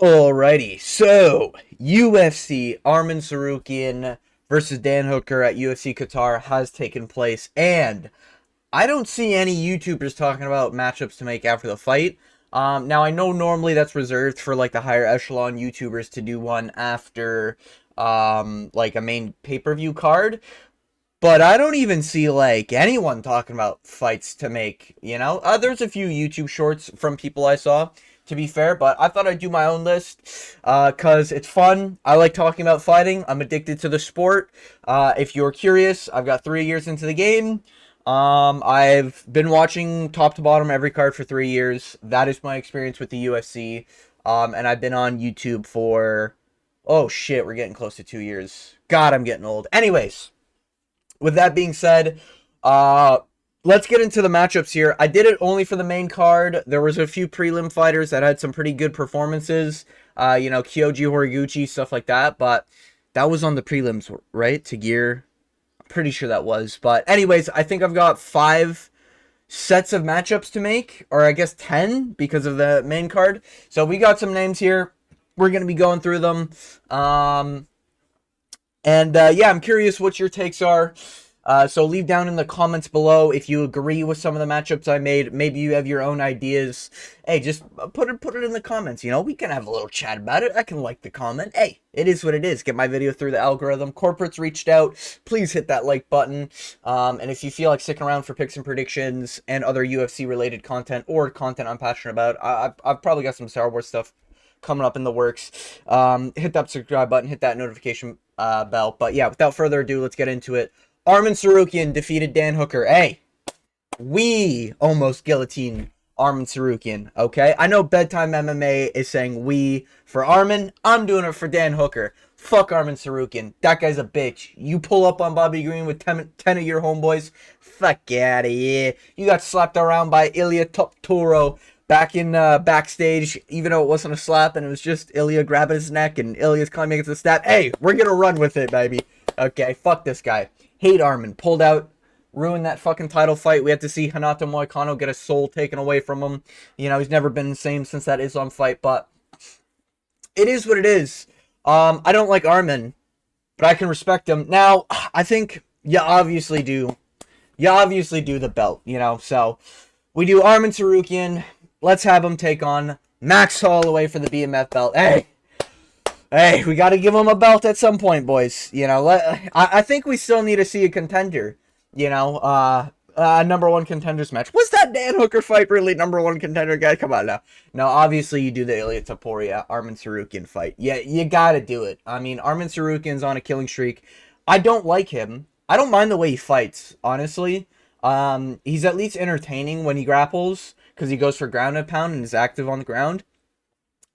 Alrighty, so UFC Armen Sarukian versus Dan Hooker at UFC Qatar has taken place, and I don't see any YouTubers talking about matchups to make after the fight. Now I know normally that's reserved for like the higher echelon YouTubers to do one after like a main pay-per-view card, but I don't even see like anyone talking about fights to make, you know? There's a few YouTube shorts from people I saw, to be fair, but I thought I'd do my own list because it's fun. I like talking about fighting. I'm addicted to the sport. If you're curious, I've got 3 years into the game. I've been watching top to bottom every card for 3 years. That is my experience with the UFC. And I've been on YouTube for, oh shit, we're getting close to 2 years. God, I'm getting old. Anyways, with that being said, let's get into the matchups here. I did it only for the main card. There was a few prelim fighters that had some pretty good performances. Kyoji Horiguchi, stuff like that. But that was on the prelims, right? To gear. I'm pretty sure that was. But anyways, I think I've got 5 sets of matchups to make. Or I guess 10 because of the main card. So we got some names here. We're going to be going through them. Yeah, I'm curious what your takes are. So leave down in the comments below if you agree with some of the matchups I made. Maybe you have your own ideas. Hey, just put it in the comments. You know, we can have a little chat about it. I can like the comment. Hey, it is what it is. Get my video through the algorithm. Corporates reached out. Please hit that like button. And if you feel like sticking around for picks and predictions and other UFC related content or content I'm passionate about, I've probably got some Star Wars stuff coming up in the works. Hit that subscribe button. Hit that notification bell. But yeah, without further ado, let's get into it. Armen Sarukian defeated Dan Hooker. Hey, we almost guillotined Armen Sarukian, okay? I know Bedtime MMA is saying we for Armen. I'm doing it for Dan Hooker. Fuck Armen Sarukian. That guy's a bitch. You pull up on Bobby Green with 10 of your homeboys. Fuck out of here. You got slapped around by Ilya Toptoro back in backstage, even though it wasn't a slap and it was just Ilya grabbing his neck and Ilya's claiming it's a stab. Hey, we're gonna run with it, baby. Okay, fuck this guy. Hate Armen. Pulled out, ruined that fucking title fight. We had to see Hanato Moicano get his soul taken away from him. You know, he's never been the same since that Islam fight, but it is what it is. I don't like Armen, but I can respect him. Now, I think you obviously do. You obviously do the belt, you know, so we do Armen Sarukian. Let's have him take on Max Holloway for the BMF belt. Hey, we got to give him a belt at some point, boys. You know, I think we still need to see a contender. You know, number one contenders match. Was that Dan Hooker fight really number one contender guy? Come on now. No, obviously you do the Ilya Taporia Armen Sarukian fight. Yeah, you got to do it. I mean, Armen Sarukian's on a killing streak. I don't like him. I don't mind the way he fights, honestly. He's at least entertaining when he grapples because he goes for ground and pound and is active on the ground.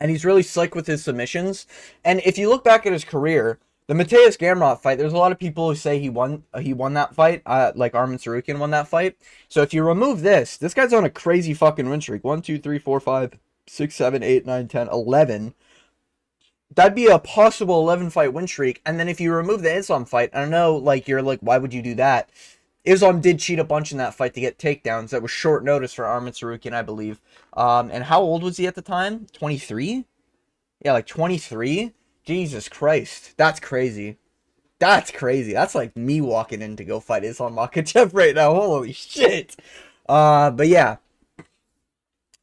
And he's really slick with his submissions. And if you look back at his career, the Mateus Gamrot fight, there's a lot of people who say he won that fight, like Armen Sarukian won that fight. So if you remove this guy's on a crazy fucking win streak. 1, 2, 3, 4, 5, 6, 7, 8, 9, 10, 11. That'd be a possible 11 fight win streak. And then if you remove the Islam fight, I don't know, like, you're like, why would you do that? Islam did cheat a bunch in that fight to get takedowns. That was short notice for Armen Sarukian, I believe. And how old was he at the time? 23? Yeah, like 23? Jesus Christ. That's crazy. That's crazy. That's like me walking in to go fight Islam Makhachev right now. Holy shit. But yeah.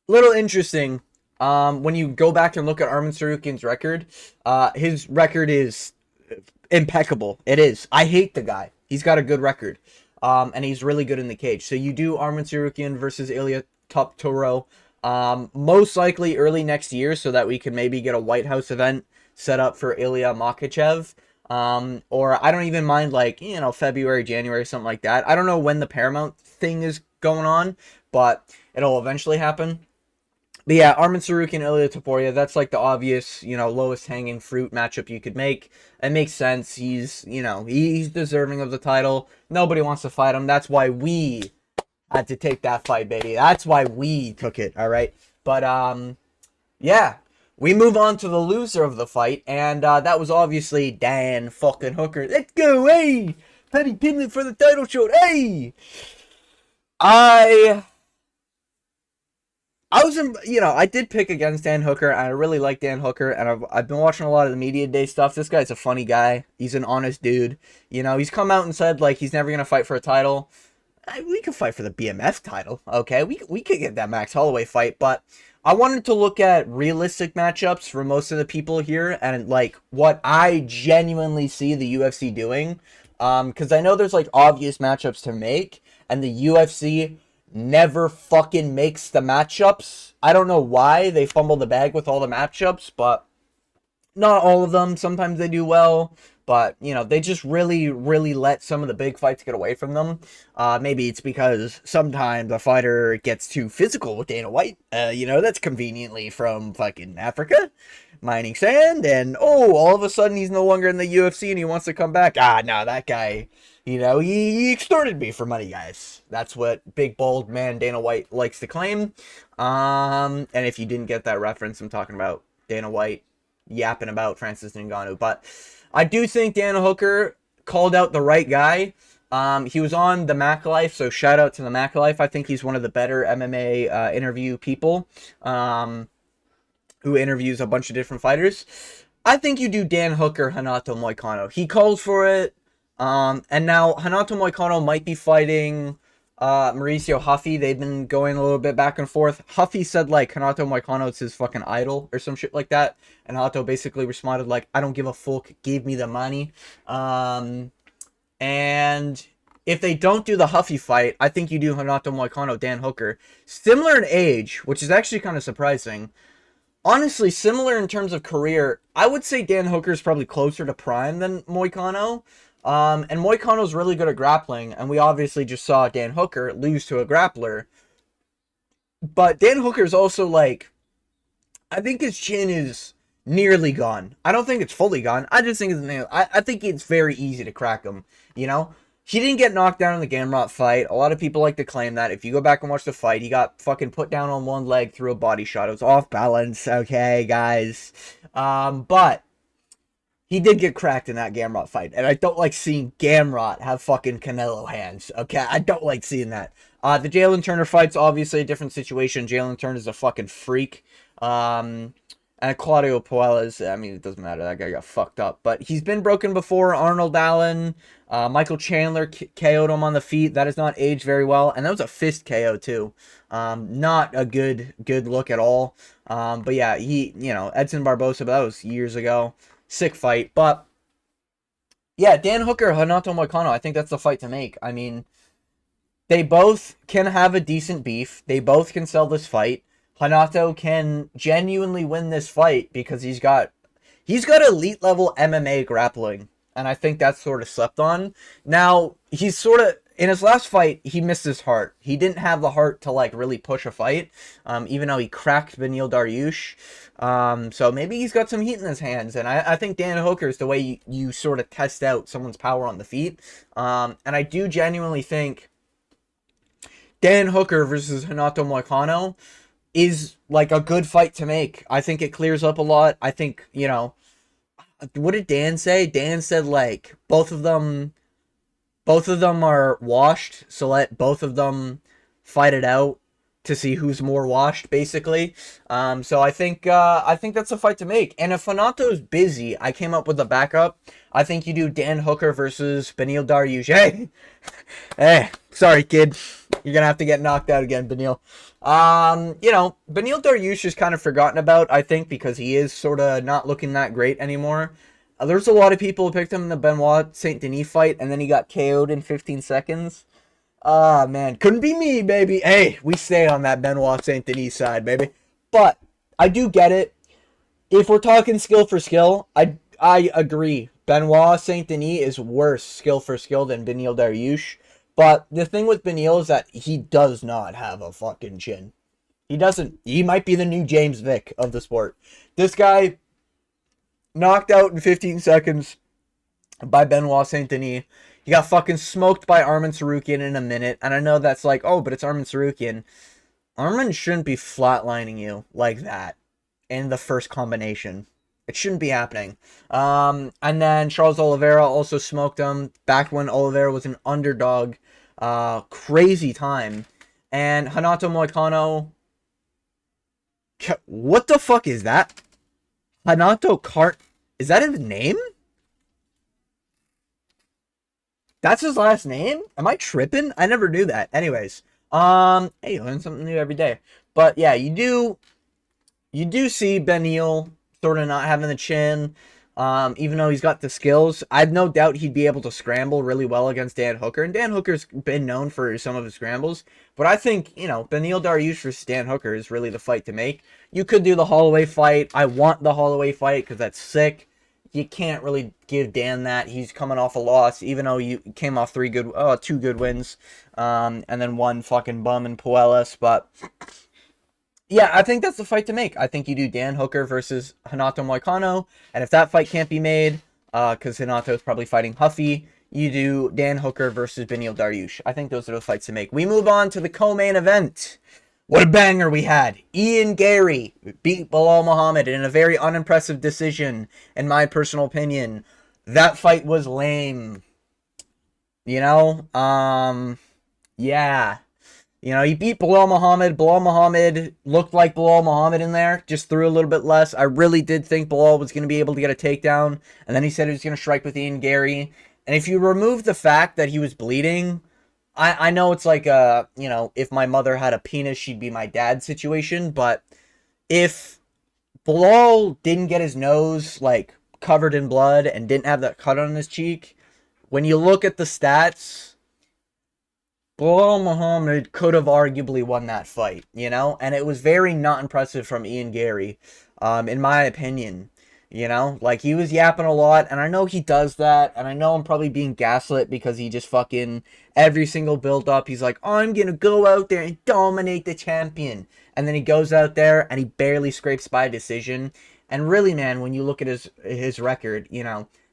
Little interesting. When you go back and look at Armen Sarukian's record, his record is impeccable. It is. I hate the guy. He's got a good record. And he's really good in the cage. So you do Armen Sarukian versus Ilya Toptoro. Most likely early next year so that we can maybe get a White House event set up for Ilya Makhachev. Or I don't even mind, like, you know, February, January, something like that. I don't know when the Paramount thing is going on, but it'll eventually happen. But yeah, Armen Sarukian, Ilya Taporia, that's like the obvious, you know, lowest hanging fruit matchup you could make. It makes sense. He's, you know, he's deserving of the title. Nobody wants to fight him. That's why we had to take that fight, baby. That's why we took it, all right? But, yeah. We move on to the loser of the fight, and that was obviously Dan fucking Hooker. Let's go, hey! Paddy Pimblett for the title shot, hey! I I did pick against Dan Hooker, and I really like Dan Hooker, and I've been watching a lot of the media day stuff. This guy's a funny guy. He's an honest dude. He's come out and said like he's never gonna fight for a title. We could fight for the BMF title, okay? We could get that Max Holloway fight, but I wanted to look at realistic matchups for most of the people here, and like what I genuinely see the UFC doing, because I know there's like obvious matchups to make, and the UFC never fucking makes the matchups. I don't know why they fumble the bag with all the matchups, but not all of them. Sometimes they do well, but they just really, really let some of the big fights get away from them. Maybe it's because sometimes a fighter gets too physical with Dana White. That's conveniently from fucking Africa, mining sand, and all of a sudden he's no longer in the UFC and he wants to come back. No, that guy. He extorted me for money, guys. That's what big, bold man Dana White likes to claim. And if you didn't get that reference, I'm talking about Dana White yapping about Francis Ngannou. But I do think Dan Hooker called out the right guy. He was on the Mac Life, so shout out to the Mac Life. I think he's one of the better MMA interview people who interviews a bunch of different fighters. I think you do Dan Hooker, Renato Moicano. He calls for it. And now Renato Moicano might be fighting Mauricio Huffy. They've been going a little bit back and forth. Huffy said like Renato Moicano is his fucking idol or some shit like that. And Renato basically responded like, I don't give a fuck, give me the money. And if they don't do the Huffy fight, I think you do Renato Moicano, Dan Hooker. Similar in age, which is actually kind of surprising. Honestly, similar in terms of career. I would say Dan Hooker is probably closer to prime than Moicano. And Moicano's really good at grappling, and we obviously just saw Dan Hooker lose to a grappler. But Dan Hooker's also like, I think his chin is nearly gone. I don't think it's fully gone. I just think I think it's very easy to crack him. He didn't get knocked down in the Gamrot fight. A lot of people like to claim that. If you go back and watch the fight, he got fucking put down on one leg through a body shot. It was off balance, okay, guys. But he did get cracked in that Gamrot fight, and I don't like seeing Gamrot have fucking Canelo hands, okay? I don't like seeing that. The Jalen Turner fight's obviously a different situation. Jalen Turner's a fucking freak. And Claudio Puelles, I mean, it doesn't matter. That guy got fucked up. But he's been broken before. Arnold Allen, Michael Chandler KO'd him on the feet. That has not aged very well. And that was a fist KO, too. Not a good look at all. But yeah, Edson Barbosa, but that was years ago. Sick fight. But yeah, Dan Hooker, Renato Moicano, I think that's the fight to make. I mean, they both can have a decent beef. They both can sell this fight. Renato can genuinely win this fight because he's got elite level MMA grappling, and I think that's sort of slept on. Now, he's sort of in his last fight, he missed his heart. He didn't have the heart to like really push a fight, even though he cracked Beneil Dariush. So maybe he's got some heat in his hands, and I think Dan Hooker is the way you sort of test out someone's power on the feet. And I do genuinely think Dan Hooker versus Renato Moicano is like a good fight to make. I think it clears up a lot. I think, what did Dan say? Dan said like both of them are washed, so let both of them fight it out to see who's more washed, basically. So I think that's a fight to make. And if Renato's busy, I came up with a backup. I think you do Dan Hooker versus Beneil Dariush. Hey, sorry, kid. You're gonna have to get knocked out again, Beneil. Beneil Dariush is kind of forgotten about, I think, because he is sort of not looking that great anymore. There's a lot of people who picked him in the Benoit Saint Denis fight, and then he got KO'd in 15 seconds. Ah, man. Couldn't be me, baby. Hey, we stay on that Benoit Saint Denis side, baby. But I do get it. If we're talking skill for skill, I agree. Benoit Saint Denis is worse skill for skill than Beneil Dariush. But the thing with Beneil is that he does not have a fucking chin. He doesn't. He might be the new James Vick of the sport. This guy knocked out in 15 seconds by Benoit Saint Denis. He got fucking smoked by Armen Tsarukyan in a minute. And I know that's like, oh, but it's Armen Tsarukyan. Armen shouldn't be flatlining you like that in the first combination. It shouldn't be happening. And then Charles Oliveira also smoked him back when Oliveira was an underdog. Crazy time. And Renato Moicano, What the fuck is that? Hanato Cart. Is that his name? That's his last name? Am I tripping? I never knew that. Anyways, hey, you learn something new every day. But yeah, you do see Beneil sort of not having the chin, even though he's got the skills. I've no doubt he'd be able to scramble really well against Dan Hooker, and Dan Hooker's been known for some of his scrambles. But I think, Beneil Dariush versus Dan Hooker is really the fight to make. You could do the Holloway fight. I want the Holloway fight because that's sick. You can't really give Dan that. He's coming off a loss, even though you came off two good wins, and then one fucking bum in Puelas. But yeah, I think that's the fight to make. I think you do Dan Hooker versus Renato Moicano, and if that fight can't be made, because Renato is probably fighting Huffy, you do Dan Hooker versus Beneil Dariush. I think those are the fights to make. We move on to the co-main event. What a banger we had. Ian Gary beat Belal Muhammad in a very unimpressive decision, in my personal opinion. That fight was lame. Yeah. He beat Belal Muhammad. Belal Muhammad looked like Belal Muhammad in there, just threw a little bit less. I really did think Belal was going to be able to get a takedown, and then he said he was going to strike with Ian Gary. And if you remove the fact that he was bleeding, I know it's like if my mother had a penis, she'd be my dad situation, but if Belal didn't get his nose, like, covered in blood and didn't have that cut on his cheek, when you look at the stats, Belal Muhammad could have arguably won that fight, and it was very not impressive from Ian Gary, in my opinion. Like, he was yapping a lot, and I know he does that, and I know I'm probably being gaslit because he just fucking, every single build-up, he's like, I'm gonna go out there and dominate the champion, and then he goes out there, and he barely scrapes by decision, and really, man, when you look at his record,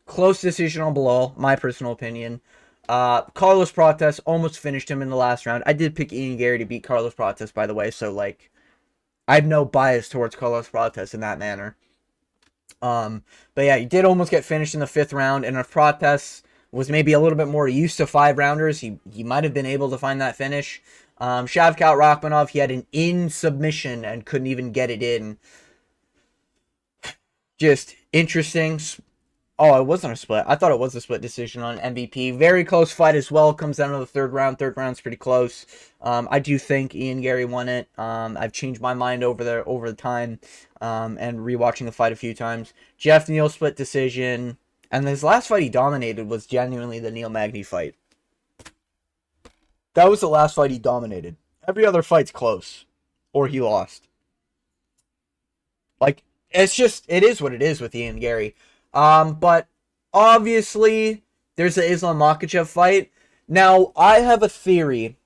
close decision on Belal, my personal opinion. Carlos Prates almost finished him in the last round. I did pick Ian Gary to beat Carlos Prates, by the way, so, like, I have no bias towards Carlos Prates in that manner. But yeah, he did almost get finished in the 5th round, and if Prates was maybe a little bit more used to 5-rounders, he might have been able to find that finish. Shavkat Rakhmonov, he had an in submission and couldn't even get it in. Just interesting. Oh, it wasn't a split. I thought it was a split decision on MVP. Very close fight as well. Comes down to the 3rd round. 3rd round's pretty close. I do think Ian Gary won it. I've changed my mind over the time, and rewatching the fight a few times. Jeff Neal split decision, and his last fight he dominated was genuinely the Neil Magny fight. That was the last fight he dominated. Every other fight's close, or he lost. Like, it is what it is with Ian Gary. But obviously there's the Islam Makhachev fight. Now, I have a theory.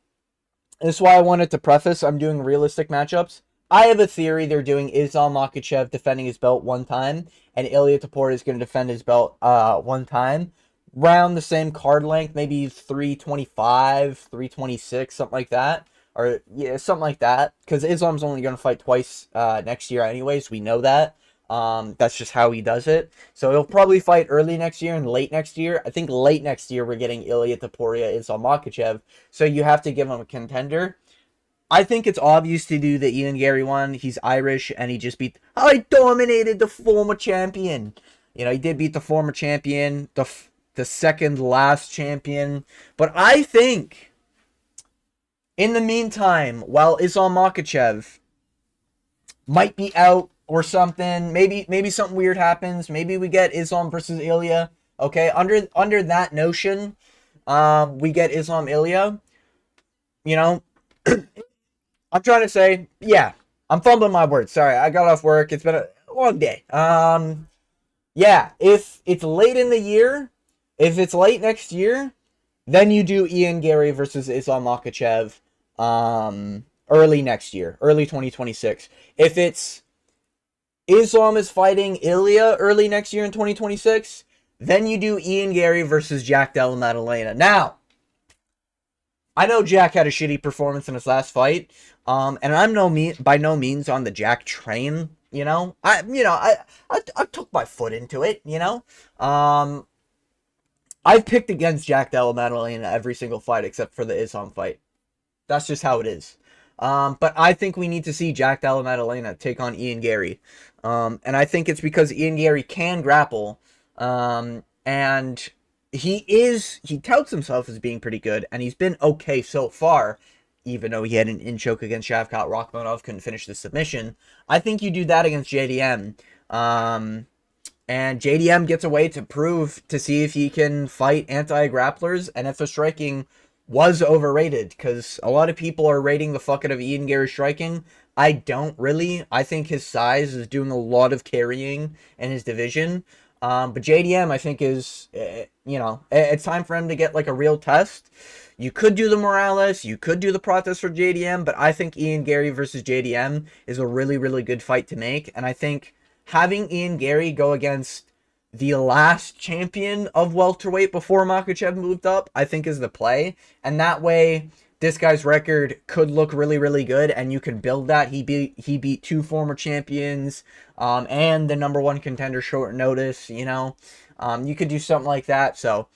This is why I wanted to preface I'm doing realistic matchups. I have a theory they're doing Islam Makhachev defending his belt one time, and Ilia Topuria is going to defend his belt one time. Round the same card length, maybe 325, 326, something like that. Or, yeah, something like that. Because Islam's only going to fight twice next year anyways, we know that. That's just how he does it. So he'll probably fight early next year and late next year. I think late next year we're getting Ilia Topuria, Islam Makhachev. So you have to give him a contender. I think it's obvious to do the Ian Gary one. He's Irish and he just I dominated the former champion. He did beat the former champion, the second last champion. But I think, in the meantime, while Islam Makhachev might be out or something, maybe something weird happens. Maybe we get Islam versus Ilia. Okay, under that notion, we get Islam Ilia. I'm trying to say, yeah, I'm fumbling my words. Sorry, I got off work. It's been a long day. Yeah, if it's late in the year, if it's late next year, then you do Ian Gary versus Islam Makhachev early next year, early 2026. If it's Islam is fighting Ilia early next year in 2026, then you do Ian Gary versus Jack Della Maddalena. Now, I know Jack had a shitty performance in his last fight, and I'm by no means on the Jack train. I took my foot into it. I've picked against Jack Della Maddalena every single fight except for the Islam fight. That's just how it is. But I think we need to see Jack Della Maddalena take on Ian Gary. And I think it's because Ian Gary can grapple. And he touts himself as being pretty good, and he's been okay so far, even though he had an in-choke against Shavkat Rakhmonov, couldn't finish the submission. I think you do that against JDM. And JDM gets a way to prove, to see if he can fight anti-grapplers, and if the striking was overrated, because a lot of people are rating the fuck out of Ian Gary's striking. I don't really. I think his size is doing a lot of carrying in his division. But JDM, I think, is, it's time for him to get, like, a real test. You could do the Morales, you could do the Pratas for JDM, but I think Ian Gary versus JDM is a really, really good fight to make. And I think having Ian Gary go against the last champion of welterweight before Makhachev moved up, I think is the play. And that way, this guy's record could look really, really good, and you can build that. He beat 2 former champions, and the #1 contender short notice, you could do something like that. So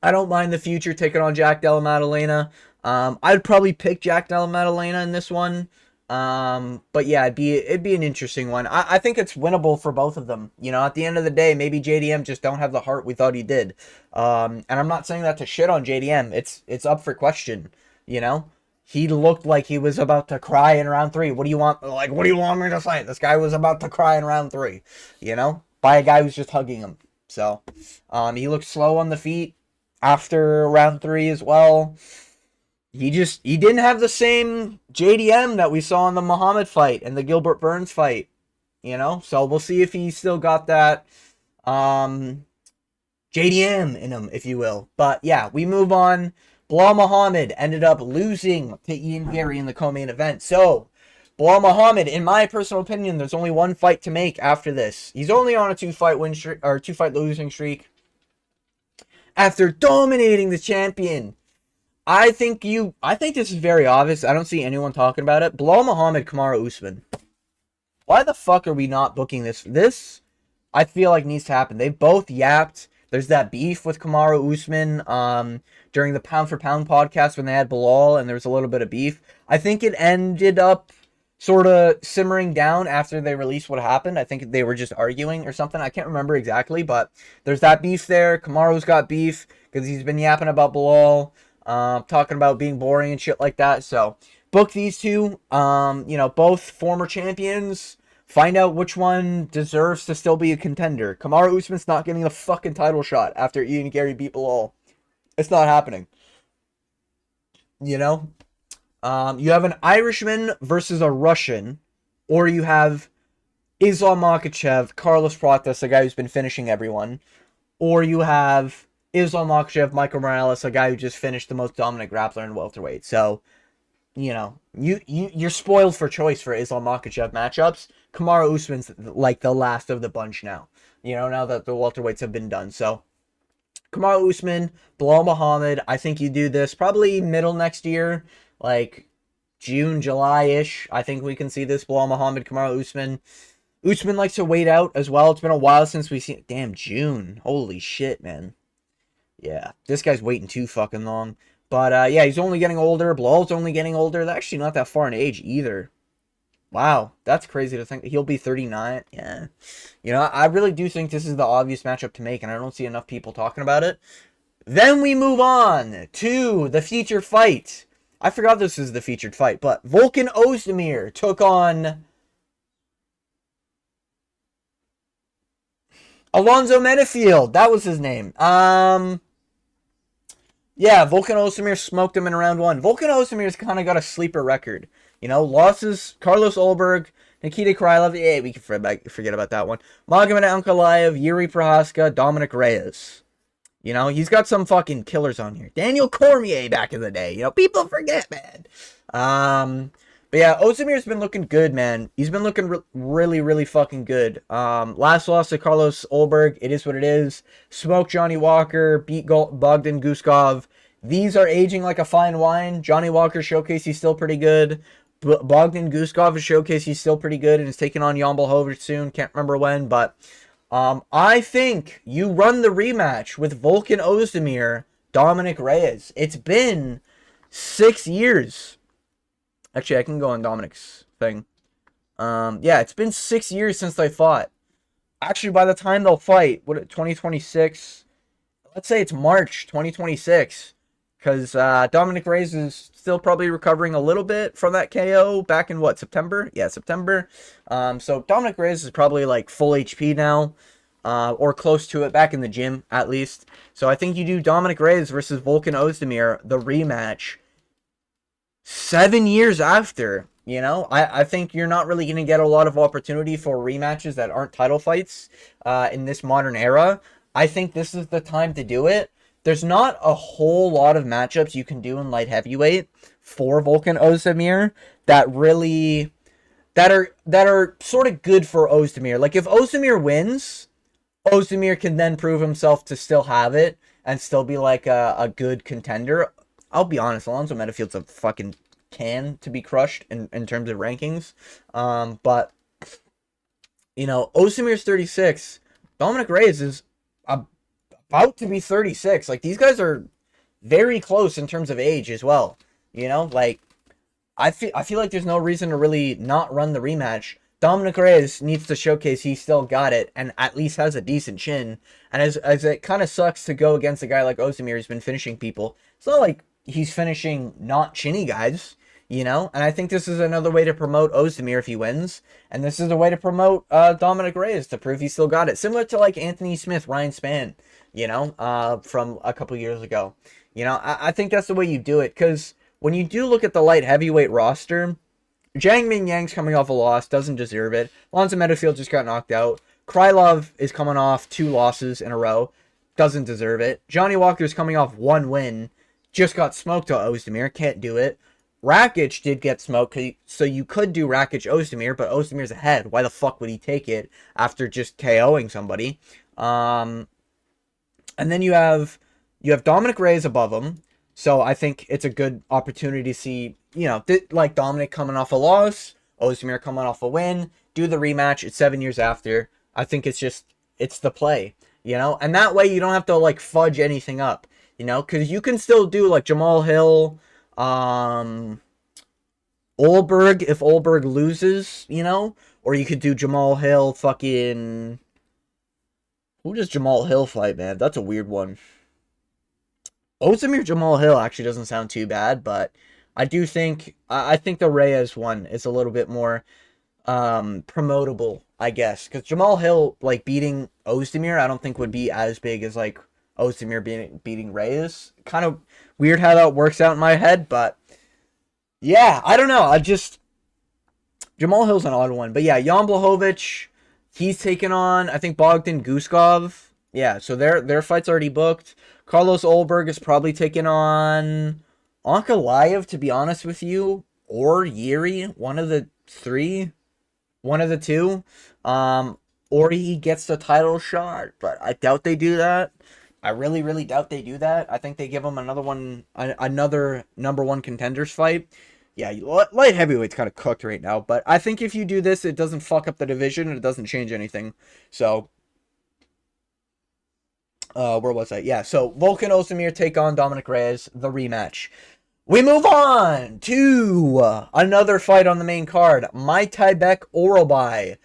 I don't mind the future taking on Jack Della Maddalena. I'd probably pick Jack Della Maddalena in this one. But yeah, it'd be an interesting one. I think it's winnable for both of them. At the end of the day, maybe JDM just don't have the heart we thought he did. And I'm not saying that to shit on JDM. It's up for question. He looked like he was about to cry in round 3. What do you want? Like, what do you want me to say? This guy was about to cry in round 3, by a guy who's just hugging him. So, he looked slow on the feet after round 3 as well. He didn't have the same JDM that we saw in the Muhammad fight and the Gilbert Burns fight, So we'll see if he still got that JDM in him, if you will. But yeah, we move on. Bilal Muhammad ended up losing to Ian Gary in the co-main event. So Bilal Muhammad, in my personal opinion, there's only one fight to make after this. He's only on a 2-fight win streak, or 2-fight losing streak, after dominating the champion. I think this is very obvious. I don't see anyone talking about it. Bilal Muhammad, Kamaru Usman. Why the fuck are we not booking this? This, I feel like, needs to happen. They both yapped. There's that beef with Kamaru Usman during the Pound for Pound podcast when they had Bilal, and there was a little bit of beef. I think it ended up sort of simmering down after they released what happened. I think they were just arguing or something. I can't remember exactly, but there's that beef there. Kamaru's got beef because he's been yapping about Bilal. Talking about being boring and shit like that. So book these two, both former champions. Find out which one deserves to still be a contender. Kamaru Usman's not getting the fucking title shot after Ian Gary beat Bilal. It's not happening. You have an Irishman versus a Russian, or you have Islam Makhachev, Carlos Pratas, a guy who's been finishing everyone, or you have Islam Makhachev, Michael Morales, a guy who just finished the most dominant grappler in welterweight. So, you're spoiled for choice for Islam Makhachev matchups. Kamaru Usman's like the last of the bunch now. Now that the welterweights have been done. So, Kamaru Usman, Bilal Muhammad, I think you do this probably middle next year, like June, July-ish. I think we can see this. Bilal Muhammad, Kamaru Usman. Usman likes to wait out as well. It's been a while since we've seen... Damn, June. Holy shit, man. Yeah, this guy's waiting too fucking long. But, yeah, he's only getting older. Bilal's only getting older. They're actually not that far in age either. Wow, that's crazy to think. He'll be 39. Yeah. I really do think this is the obvious matchup to make, and I don't see enough people talking about it. Then we move on to the featured fight. I forgot this is the featured fight, but Volkan Ozdemir took on Alonzo Menefield. That was his name. Yeah, Volkan Ozdemir smoked him in round 1. Volkan Ozdemir's kind of got a sleeper record. Losses, Carlos Ulberg, Nikita Krylov. Yeah, we can forget about that one. Magomed Ankalaev, Yuri Prohaska, Dominic Reyes. He's got some fucking killers on here. Daniel Cormier back in the day. People forget, man. But yeah, Ozdemir's been looking good, man. He's been looking really, really fucking good. Last loss to Carlos Ulberg. It is what it is. Smoked Johnny Walker. Beat Bogdan Guskov. These are aging like a fine wine. Johnny Walker's showcase, he's still pretty good. Bogdan Guskov's showcase, he's still pretty good. And is taking on Jan Blachowicz soon. Can't remember when, but... I think you run the rematch with Volkan Ozdemir, Dominic Reyes. It's been 6 years. Actually, I can go on Dominic's thing. Yeah, it's been 6 years since they fought. Actually, by the time they'll fight, 2026? Let's say it's March 2026. Because Dominic Reyes is still probably recovering a little bit from that KO back in what, September? Yeah, September. So Dominic Reyes is probably like full HP now, or close to it, back in the gym at least. So I think you do Dominic Reyes versus Volkan Ozdemir, the rematch, 7 years after. You know, I think you're not really going to get a lot of opportunity for rematches that aren't title fights in this modern era. I think this is the time to do it. There's not a whole lot of matchups you can do in light heavyweight for Volkan Ozdemir that really that are sort of good for Ozdemir. Like if Ozdemir wins, Ozdemir can then prove himself to still have it and still be like a good contender. I'll be honest, Alonzo Metafield's a fucking can to be crushed in terms of rankings. But you know, Ozdemir's 36. Dominic Reyes is about to be 36. Like, these guys are very close in terms of age as well. You know, like, I feel like there's no reason to really not run the rematch. Dominic Reyes needs to showcase he still got it and at least has a decent chin. And as it kind of sucks to go against a guy like Ozdemir who's been finishing people, it's not like he's finishing not chinny guys, you know? And I think this is another way to promote Ozdemir if he wins. And this is a way to promote Dominic Reyes to prove he still got it. Similar to like Anthony Smith, Ryan Spann, you know, from a couple years ago. You know, I think that's the way you do it. Because when you do look at the light heavyweight roster, Zhang Ming Yang's coming off a loss, doesn't deserve it. Alonzo Metafield just got knocked out. Krylov is coming off 2 losses in a row, doesn't deserve it. Johnny Walker's coming off 1 win, just got smoked to Ozdemir, can't do it. Rakic did get smoked, so you could do Rakic Ozdemir, but Ozdemir's ahead. Why the fuck would he take it after just KOing somebody? And then you have Dominic Reyes above him. So I think it's a good opportunity to see, you know, like Dominic coming off a loss, Ozdemir coming off a win, do the rematch. It's 7 years after. I think it's the play, you know? And that way you don't have to, like, fudge anything up, you know? Because you can still do, like, Jamal Hill, Olberg if Olberg loses, you know? Or you could do Jamal Hill fucking... Who does Jamal Hill fight, man? That's a weird one. Ozdemir Jamal Hill actually doesn't sound too bad, but I do think I think the Reyes one is a little bit more promotable, I guess, because Jamal Hill like beating Ozdemir I don't think would be as big as like Ozdemir beating Reyes. Kind of weird how that works out in my head, but yeah, I don't know. Jamal Hill's an odd one, but yeah, Jan Blachowicz, he's taken on I think Bogdan Guskov. Yeah, so their fight's already booked. Carlos Olberg is probably taking on Ankalaev, to be honest with you, or Yuri, one of the two. Or he gets the title shot, but I doubt they do that. I really, really doubt they do that. I think they give him another number 1 contenders fight. Yeah, light heavyweight's kind of cooked right now, but I think if you do this, it doesn't fuck up the division and it doesn't change anything. So... where was I? Yeah, so Volkan Ozdemir take on Dominic Reyes, the rematch. We move on to another fight on the main card. Maitaibek Orobai.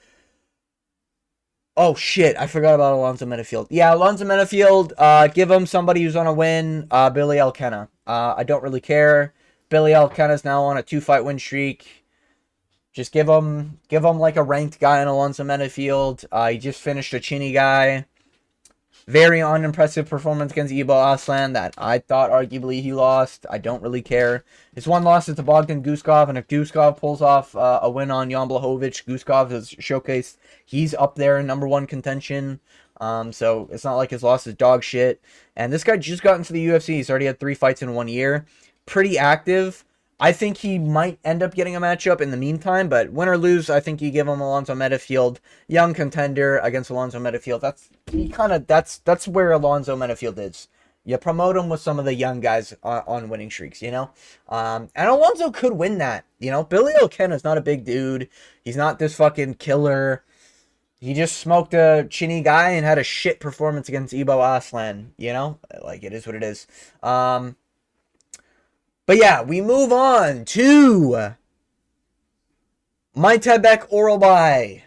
Oh shit, I forgot about Alonzo Metafield. Yeah, Alonzo Metafield, give him somebody who's on a win, Billy Elkenna. I don't really care. Billy Elkenna's now on a 2-fight win streak. Just give him like a ranked guy in Alonzo Metafield. He just finished a chinny guy. Very unimpressive performance against Ibo Aslan that I thought arguably he lost. I don't really care. His one loss is to Bogdan Guskov, and if Guskov pulls off a win on Jan Blachowicz, Guskov has showcased he's up there in number 1 contention. So it's not like his loss is dog shit. And this guy just got into the UFC. He's already had 3 fights in 1 year. Pretty active. I think he might end up getting a matchup in the meantime, but win or lose, I think you give him Alonzo Metafield, young contender against Alonzo Metafield. That's where Alonzo Metafield is. You promote him with some of the young guys on winning streaks, you know? And Alonzo could win that, you know? Billy Elkenna's not a big dude. He's not this fucking killer. He just smoked a chinny guy and had a shit performance against Ibo Aslan, you know? Like, it is what it is. But yeah, we move on to Mytebek Orolbai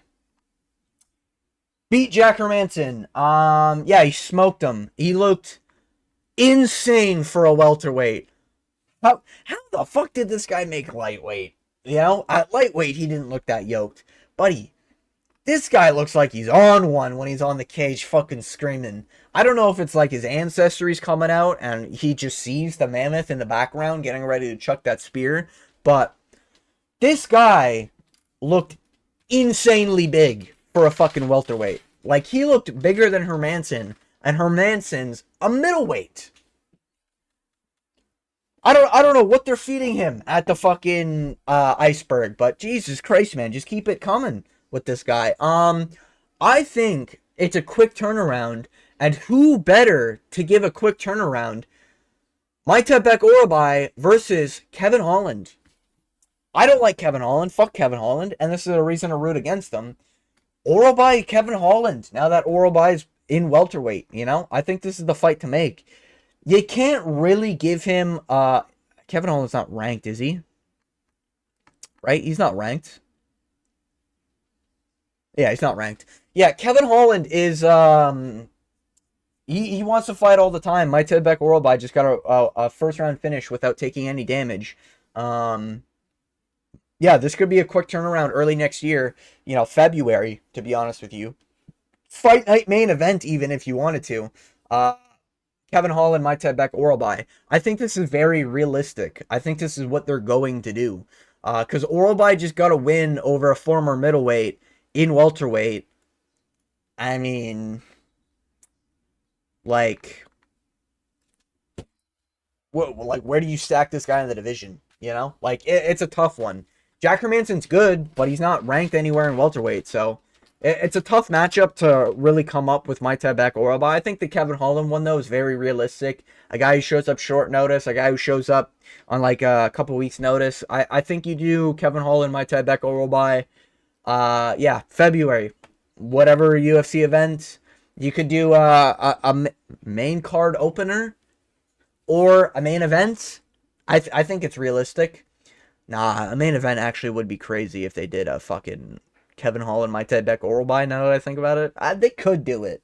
beat Jack Hermanson. Yeah, he smoked him. He looked insane for a welterweight. How the fuck did this guy make lightweight? You know, at lightweight, he didn't look that yoked. Buddy, this guy looks like he's on one when he's on the cage fucking screaming. I don't know if it's like his ancestry's coming out and he just sees the mammoth in the background getting ready to chuck that spear. But this guy looked insanely big for a fucking welterweight. Like, he looked bigger than Hermanson, and Hermanson's a middleweight. I don't know what they're feeding him at the fucking iceberg, but Jesus Christ, man, just keep it coming with this guy. I think it's a quick turnaround, and who better to give a quick turnaround? Mytebek Orolbai versus Kevin Holland. I don't like Kevin Holland. Fuck Kevin Holland, and this is a reason to root against him. Orolbai, Kevin Holland. Now that Orolbai is in welterweight, you know, I think this is the fight to make. You can't really give him, Kevin Holland's not ranked, is he? Right? He's not ranked. Yeah, he's not ranked. Yeah, Kevin Holland is, he wants to fight all the time. Mytebek Orolbai just got a first round finish without taking any damage. Yeah, this could be a quick turnaround early next year, you know, February, to be honest with you. Fight night main event, even if you wanted to. Kevin Holland, Mytebek Orolbai. I think this is very realistic. I think this is what they're going to do. Because Orolbai just got a win over a former middleweight in welterweight. I mean, like, where do you stack this guy in the division? You know, like, it's a tough one. Jack Hermanson's good, but he's not ranked anywhere in welterweight, so it's a tough matchup to really come up with Mytebek Orolbai. I think the Kevin Holland one, though, is very realistic. A guy who shows up short notice, a guy who shows up on like a couple weeks notice. I think you do Kevin Holland, Mytebek Orolbai. Yeah, February. Whatever UFC event. You could do a main card opener or a main event. I think it's realistic. Nah, a main event actually would be crazy if they did a fucking Kevin Holland, Mytebek Orolbai, now that I think about it. They could do it.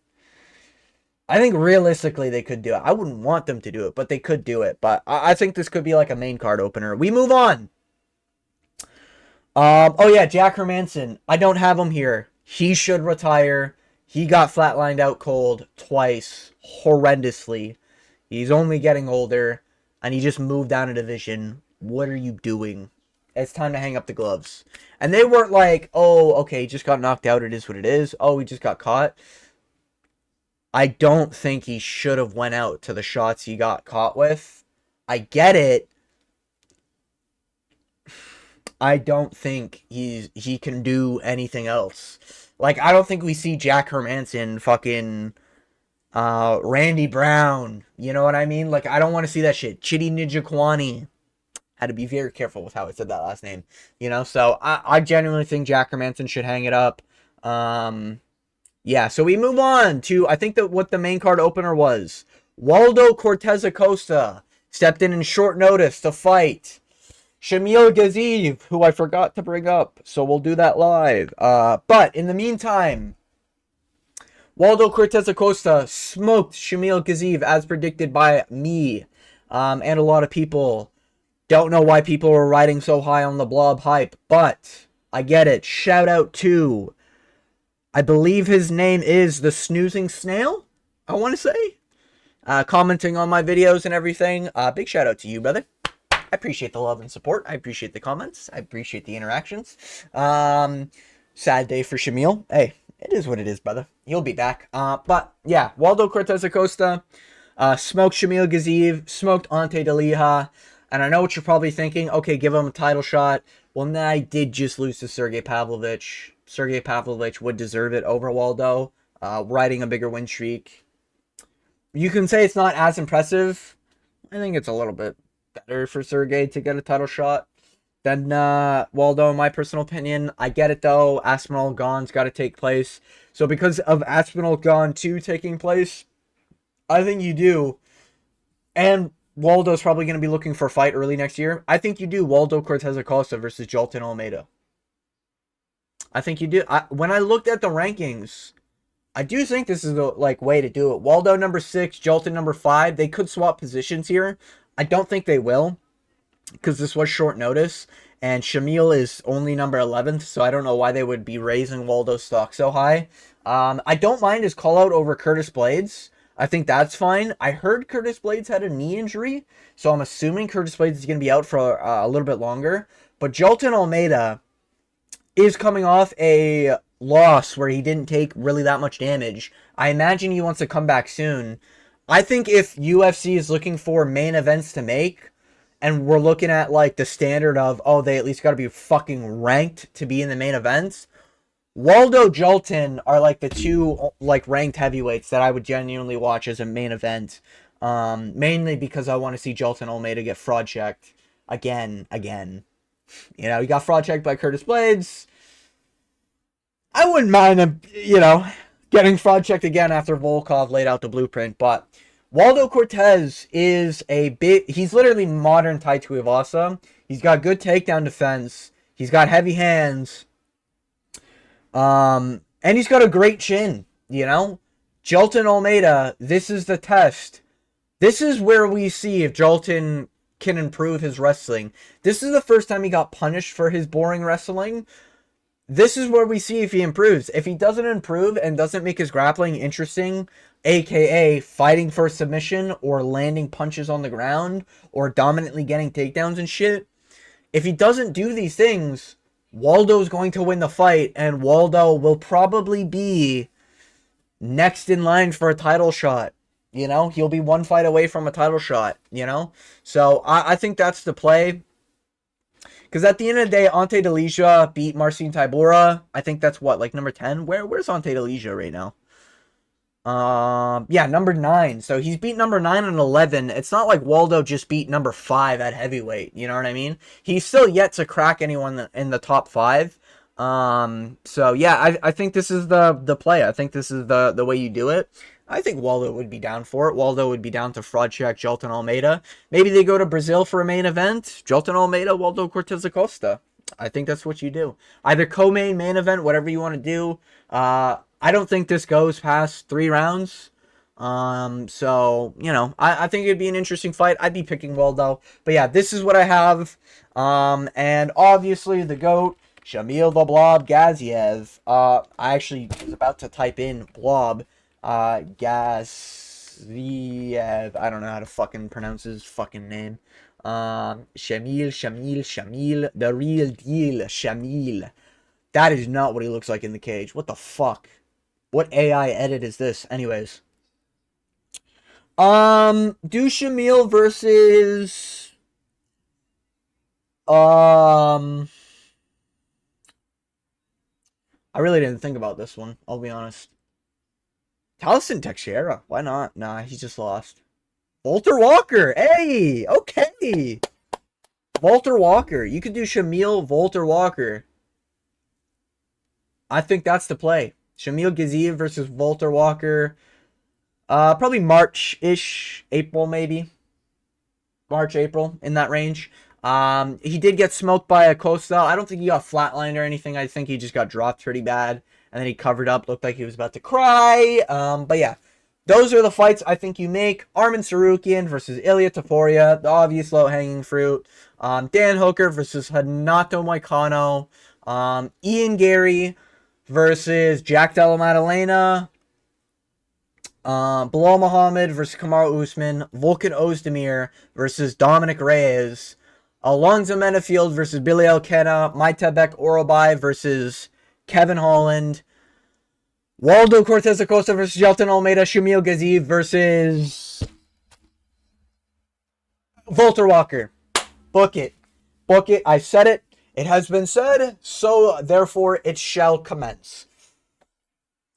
I think realistically they could do it. I wouldn't want them to do it, but they could do it. But I think this could be like a main card opener. We move on. Oh yeah, Jack Hermanson. I don't have him here. He should retire. He got flatlined out cold twice, horrendously. He's only getting older, and he just moved down a division. What are you doing? It's time to hang up the gloves. And they weren't like, oh, okay, he just got knocked out. It is what it is. Oh, he just got caught. I don't think he should have went out to the shots he got caught with. I get it. I don't think he can do anything else. Like, I don't think we see Jack Hermanson fucking Randy Brown. You know what I mean? Like, I don't want to see that shit. Chidi Njokuani. Had to be very careful with how I said that last name, you know. So I genuinely think Jack Hermanson should hang it up. Yeah. So we move on to, I think that what the main card opener was. Waldo Cortez Acosta stepped in short notice to fight Shamil Gaziev, who I forgot to bring up. So we'll do that live. But in the meantime, Waldo Cortez Acosta smoked Shamil Gaziev as predicted by me and a lot of people. Don't know why people were riding so high on the blob hype, but I get it. Shout out to, I believe his name is the Snoozing Snail, I want to say. Commenting on my videos and everything. Big shout out to you, brother. I appreciate the love and support. I appreciate the comments. I appreciate the interactions. Sad day for Shamil. Hey, it is what it is, brother. He'll be back. But yeah, Waldo Cortez Acosta smoked Shamil Gaziev, smoked Ante Delija. And I know what you're probably thinking. Okay, give him a title shot. Well, nah, I did just lose to Sergey Pavlovich. Sergey Pavlovich would deserve it over Waldo, riding a bigger win streak. You can say it's not as impressive. I think it's a little bit better for Sergey to get a title shot than Waldo, in my personal opinion. I get it, though. Aspinall Gane's got to take place. So because of Aspinall Gane 2 taking place, I think you do. And Waldo's probably going to be looking for a fight early next year. I think you do Waldo Cortez Acosta versus Jolton Almeida. I think you do. When I looked at the rankings, I do think this is the way to do it. Waldo number 6, Jolton number 5. They could swap positions here. I don't think they will, because this was short notice, and Shamil is only number 11th, so I don't know why they would be raising Waldo's stock so high. I don't mind his call out over Curtis Blades. I think that's fine. I heard Curtis Blades had a knee injury, so I'm assuming Curtis Blades is going to be out for a little bit longer. But Jolton Almeida is coming off a loss where he didn't take really that much damage. I imagine he wants to come back soon. I think if UFC is looking for main events to make, and we're looking at the standard of, oh, they at least got to be fucking ranked to be in the main events, Waldo Jolton are the two ranked heavyweights that I would genuinely watch as a main event. Mainly because I want to see Jolton Almeida get fraud checked again. You know, he got fraud checked by Curtis Blades. I wouldn't mind him, getting fraud checked again after Volkov laid out the blueprint. But Waldo Cortez is he's literally modern Tai Tuivasa. He's got good takedown defense. He's got heavy hands. And he's got a great chin, Jolton Almeida, this is the test. This is where we see if Jolton can improve his wrestling. This is the first time he got punished for his boring wrestling. This is where we see if he improves. If he doesn't improve and doesn't make his grappling interesting, aka fighting for submission or landing punches on the ground or dominantly getting takedowns and shit, if he doesn't do these things, Waldo's going to win the fight, and Waldo will probably be next in line for a title shot. He'll be one fight away from a title shot, So I think that's the play. Because at the end of the day, Ante Delija beat Marcin Tybura. I think that's number 10? Where's Ante Delija right now? Yeah, number 9. So he's beat number 9 and 11. It's not like Waldo just beat number 5 at heavyweight. You know what I mean? He's still yet to crack anyone in the top 5. So yeah, I think this is the play. I think this is the way you do it. I think Waldo would be down for it. Waldo would be down to fraud check Jolton Almeida. Maybe they go to Brazil for a main event. Jolton Almeida, Waldo Cortez Acosta. I think that's what you do. Either co-main, main event, whatever you want to do. I don't think this goes past 3 rounds. So, I think it'd be an interesting fight. I'd be picking Waldo. But yeah, this is what I have. And obviously the GOAT, Shamil the Blob Gaziev. I actually was about to type in Blob Gaziev. I don't know how to fucking pronounce his fucking name. Shamil. The real deal, Shamil. That is not what he looks like in the cage. What the fuck? What AI edit is this? Anyways. Do Shamil versus... I really didn't think about this one, I'll be honest. Taliesin Teixeira. Why not? Nah, he just lost. Walter Walker. Hey! Okay! Walter Walker. You could do Shamil, Walter Walker. I think that's the play. Shamil Gaziev versus Walter Walker. Probably March-ish. April, maybe. March, April, in that range. He did get smoked by Acosta. I don't think he got flatlined or anything. I think he just got dropped pretty bad. And then he covered up. Looked like he was about to cry. But yeah. Those are the fights I think you make. Armen Sarukian versus Ilya Taforia. The obvious low-hanging fruit. Dan Hooker versus Hanato Moicano. Ian Gary versus Jack Della Maddalena. Bilal Muhammad versus Kamaru Usman. Volkan Ozdemir versus Dominic Reyes. Alonzo Menafield versus Billy Elkena. Maitebek Orobai versus Kevin Holland. Waldo Cortez Acosta versus Jolton Almeida. Shamil Gaziev versus Walter Walker. Book it. Book it. I said it. It has been said. So, therefore, it shall commence.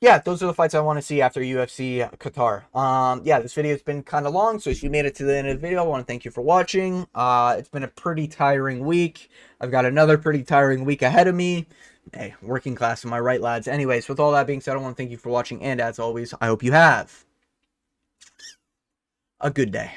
Yeah, those are the fights I want to see after UFC Qatar. Yeah, this video has been kind of long, so if you made it to the end of the video, I want to thank you for watching. It's been a pretty tiring week. I've got another pretty tiring week ahead of me. Hey, working class, am I right, lads? Anyways, with all that being said, I want to thank you for watching, and as always, I hope you have a good day.